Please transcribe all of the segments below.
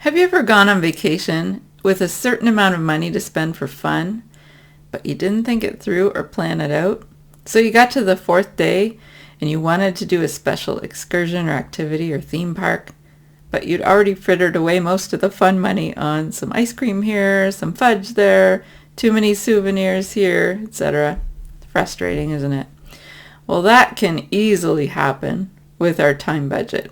Have you ever gone on vacation with a certain amount of money to spend for fun, but you didn't think it through or plan it out? So you got to the fourth day and you wanted to do a special excursion or activity or theme park, but you'd already frittered away most of the fun money on some ice cream here, some fudge there, too many souvenirs here, etc. Frustrating, isn't it? Well, that can easily happen with our time budget.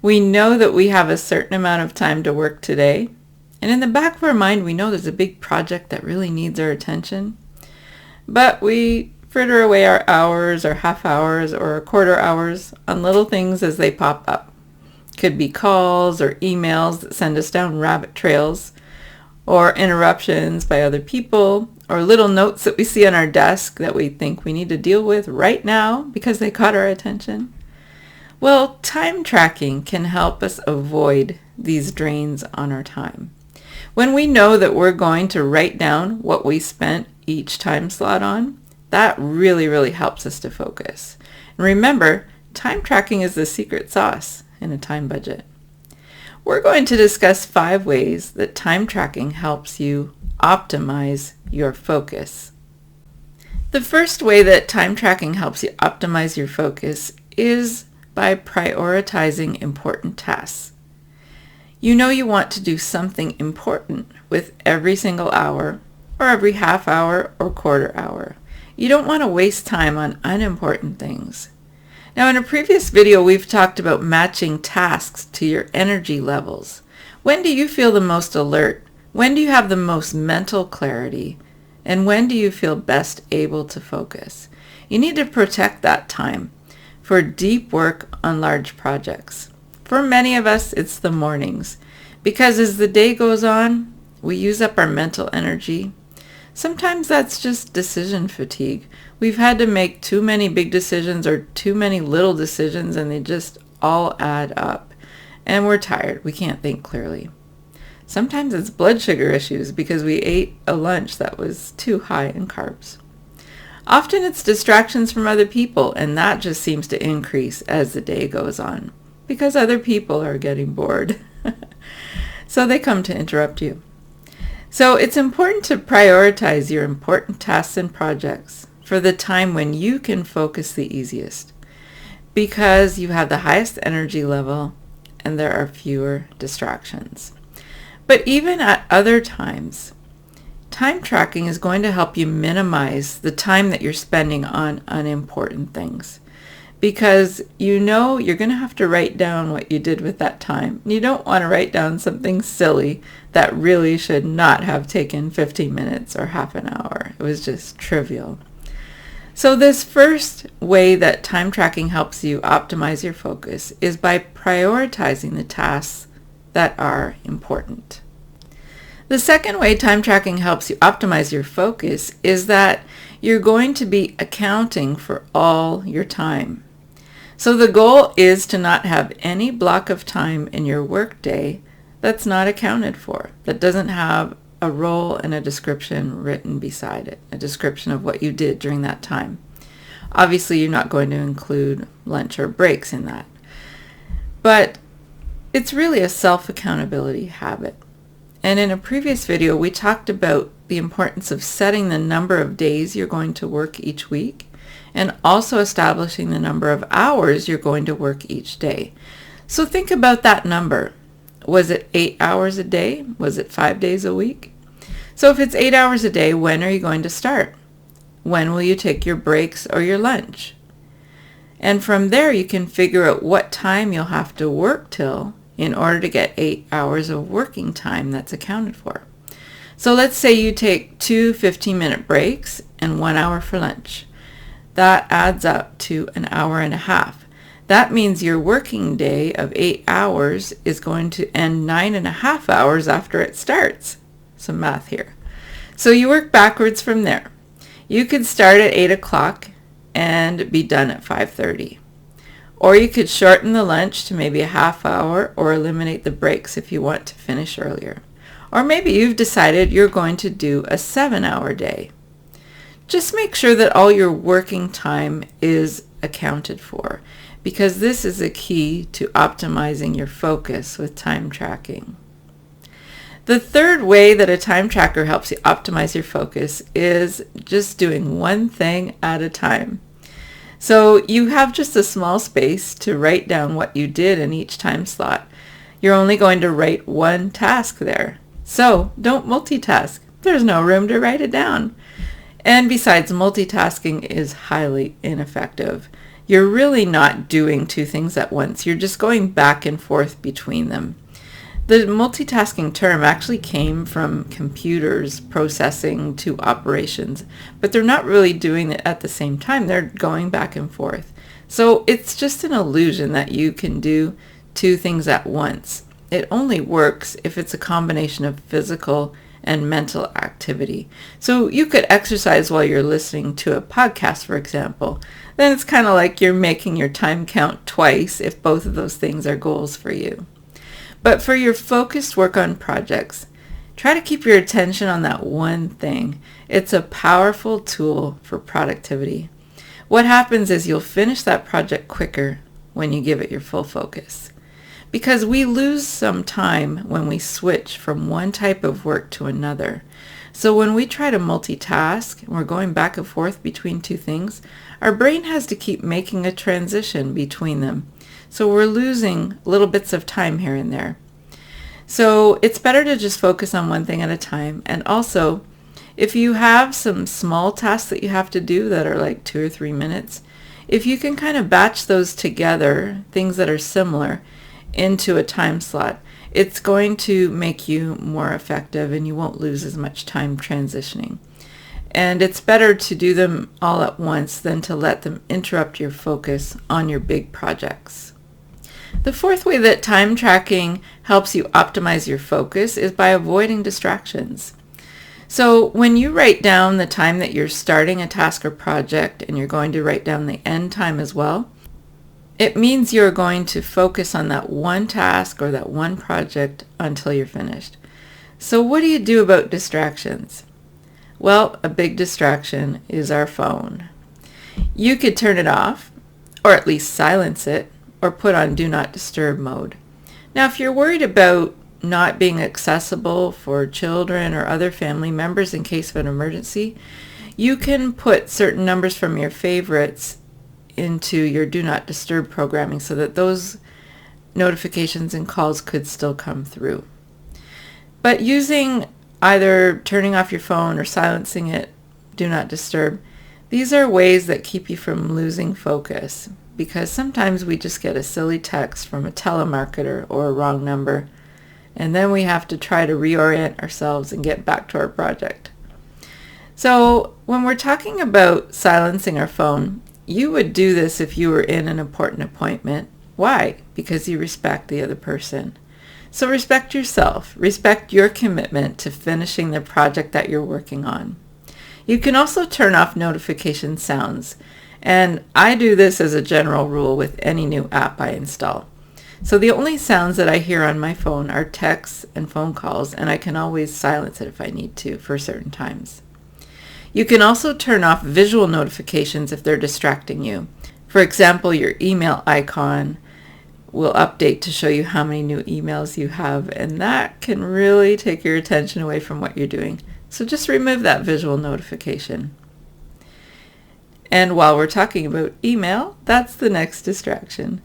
We know that we have a certain amount of time to work today, and in the back of our mind we know there's a big project that really needs our attention, but we fritter away our hours or half hours or quarter hours on little things as they pop up. Could be calls or emails that send us down rabbit trails, or interruptions by other people, or little notes that we see on our desk that we think we need to deal with right now because they caught our attention. Well, time tracking can help us avoid these drains on our time. When we know that we're going to write down what we spent each time slot on, that really helps us to focus. And remember, time tracking is the secret sauce in a time budget. We're going to discuss 5 ways that time tracking helps you optimize your focus. The first way that time tracking helps you optimize your focus is by prioritizing important tasks. You know you want to do something important with every single hour, or every half hour or quarter hour. You don't want to waste time on unimportant things. Now, in a previous video, we've talked about matching tasks to your energy levels. When do you feel the most alert? When do you have the most mental clarity? And when do you feel best able to focus? You need to protect that time for deep work on large projects. For many of us, it's the mornings, because as the day goes on, we use up our mental energy. Sometimes that's just decision fatigue. We've had to make too many big decisions or too many little decisions, and they just all add up. And we're tired. We can't think clearly. Sometimes it's blood sugar issues because we ate a lunch that was too high in carbs. Often it's distractions from other people, and that just seems to increase as the day goes on because other people are getting bored. So they come to interrupt you. So it's important to prioritize your important tasks and projects for the time when you can focus the easiest, because you have the highest energy level and there are fewer distractions. But even at other times, time tracking is going to help you minimize the time that you're spending on unimportant things, because you know you're going to have to write down what you did with that time. You don't want to write down something silly that really should not have taken 15 minutes or half an hour. It was just trivial. So this first way that time tracking helps you optimize your focus is by prioritizing the tasks that are important. The second way time tracking helps you optimize your focus is that you're going to be accounting for all your time. So the goal is to not have any block of time in your workday that's not accounted for, that doesn't have a role and a description written beside it, a description of what you did during that time. Obviously, you're not going to include lunch or breaks in that. But it's really a self-accountability habit. And in a previous video, we talked about the importance of setting the number of days you're going to work each week, and also establishing the number of hours you're going to work each day. So think about that number. Was it 8 hours a day? Was it 5 days a week? So if it's 8 hours a day, when are you going to start? When will you take your breaks or your lunch? And from there you can figure out what time you'll have to work till in order to get 8 hours of working time that's accounted for. So let's say you take 2 15-minute breaks and 1 hour for lunch. That adds up to an hour and a half. That means your working day of 8 hours is going to end 9.5 hours after it starts. Some math here. So you work backwards from there. You could start at 8 o'clock and be done at 5:30. Or you could shorten the lunch to maybe a half hour, or eliminate the breaks if you want to finish earlier. Or maybe you've decided you're going to do a 7-hour day. Just make sure that all your working time is accounted for, because this is a key to optimizing your focus with time tracking. The third way that a time tracker helps you optimize your focus is just doing one thing at a time. So you have just a small space to write down what you did in each time slot. You're only going to write one task there. So don't multitask. There's no room to write it down. And besides, multitasking is highly ineffective. You're really not doing two things at once. You're just going back and forth between them. The multitasking term actually came from computers processing two operations, but they're not really doing it at the same time. They're going back and forth. So it's just an illusion that you can do two things at once. It only works if it's a combination of physical and mental activity. So you could exercise while you're listening to a podcast, for example. Then it's kind of like you're making your time count twice if both of those things are goals for you. But for your focused work on projects, try to keep your attention on that one thing. It's a powerful tool for productivity. What happens is you'll finish that project quicker when you give it your full focus. Because we lose some time when we switch from one type of work to another. So when we try to multitask and we're going back and forth between two things, our brain has to keep making a transition between them. So we're losing little bits of time here and there. So it's better to just focus on one thing at a time. And also, if you have some small tasks that you have to do that are like 2 or 3 minutes, if you can kind of batch those together, things that are similar, into a time slot, it's going to make you more effective and you won't lose as much time transitioning. And it's better to do them all at once than to let them interrupt your focus on your big projects. The fourth way that time tracking helps you optimize your focus is by avoiding distractions. So when you write down the time that you're starting a task or project and you're going to write down the end time as well, it means you're going to focus on that one task or that one project until you're finished. So what do you do about distractions? Well, a big distraction is our phone. You could turn it off, or at least silence it, or put on Do Not Disturb mode. Now, if you're worried about not being accessible for children or other family members in case of an emergency, you can put certain numbers from your favorites into your Do Not Disturb programming so that those notifications and calls could still come through. But using either turning off your phone or silencing it, Do Not Disturb, these are ways that keep you from losing focus, because sometimes we just get a silly text from a telemarketer or a wrong number, and then we have to try to reorient ourselves and get back to our project. So when we're talking about silencing our phone, you would do this if you were in an important appointment. Why? Because you respect the other person. So respect yourself. Respect your commitment to finishing the project that you're working on. You can also turn off notification sounds. And I do this as a general rule with any new app I install. So the only sounds that I hear on my phone are texts and phone calls, and I can always silence it if I need to for certain times. You can also turn off visual notifications if they're distracting you. For example, your email icon will update to show you how many new emails you have, and that can really take your attention away from what you're doing. So just remove that visual notification. And while we're talking about email, that's the next distraction.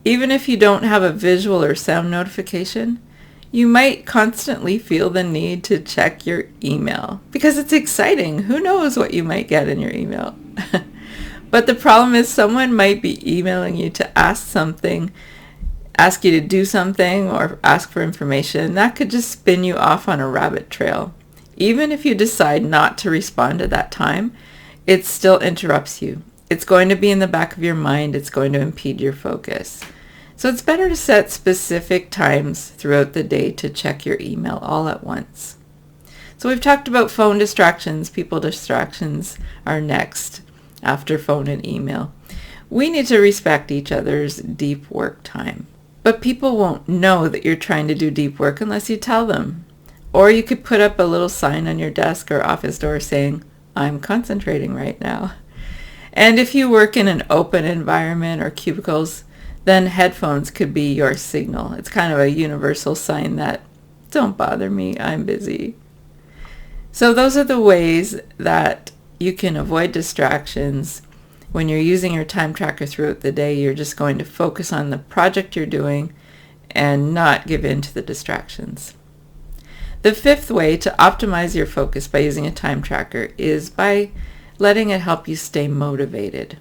Even if you don't have a visual or sound notification, you might constantly feel the need to check your email because it's exciting. Who knows what you might get in your email? But the problem is someone might be emailing you to ask you to do something or ask for information. That could just spin you off on a rabbit trail. Even if you decide not to respond at that time, it still interrupts you. It's going to be in the back of your mind. It's going to impede your focus. So it's better to set specific times throughout the day to check your email all at once. So we've talked about phone distractions. People distractions are next after phone and email. We need to respect each other's deep work time. But people won't know that you're trying to do deep work unless you tell them. Or you could put up a little sign on your desk or office door saying, "I'm concentrating right now." And if you work in an open environment or cubicles, then headphones could be your signal. It's kind of a universal sign that Don't bother me, I'm busy. So those are the ways that you can avoid distractions. When you're using your time tracker throughout the day, you're just going to focus on the project you're doing and not give in to the distractions. The fifth way to optimize your focus by using a time tracker is by letting it help you stay motivated.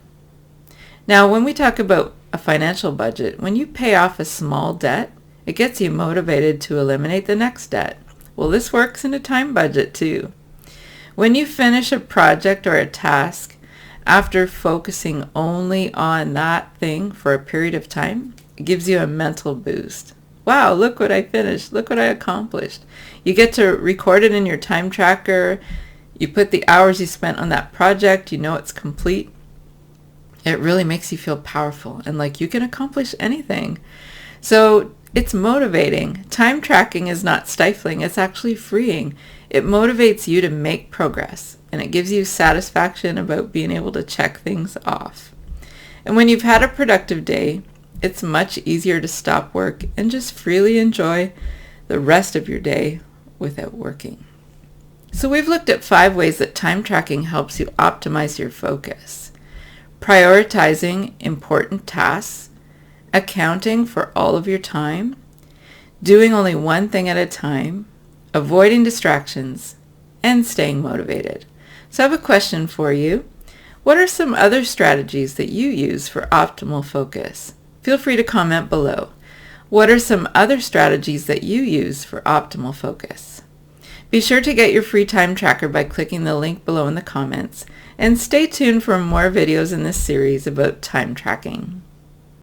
Now, when we talk about a financial budget, when you pay off a small debt, it gets you motivated to eliminate the next debt. Well, this works in a time budget too. When you finish a project or a task, after focusing only on that thing for a period of time, it gives you a mental boost. Wow, look what I finished. Look what I accomplished. You get to record it in your time tracker. You put the hours you spent on that project. You know it's complete. It really makes you feel powerful and like you can accomplish anything. So it's motivating. Time tracking is not stifling. It's actually freeing. It motivates you to make progress, and it gives you satisfaction about being able to check things off. And when you've had a productive day, it's much easier to stop work and just freely enjoy the rest of your day without working. So we've looked at 5 ways that time tracking helps you optimize your focus. Prioritizing important tasks, accounting for all of your time, doing only one thing at a time, avoiding distractions, and staying motivated. So I have a question for you. What are some other strategies that you use for optimal focus? Feel free to comment below. What are some other strategies that you use for optimal focus? Be sure to get your free time tracker by clicking the link below in the comments, and stay tuned for more videos in this series about time tracking.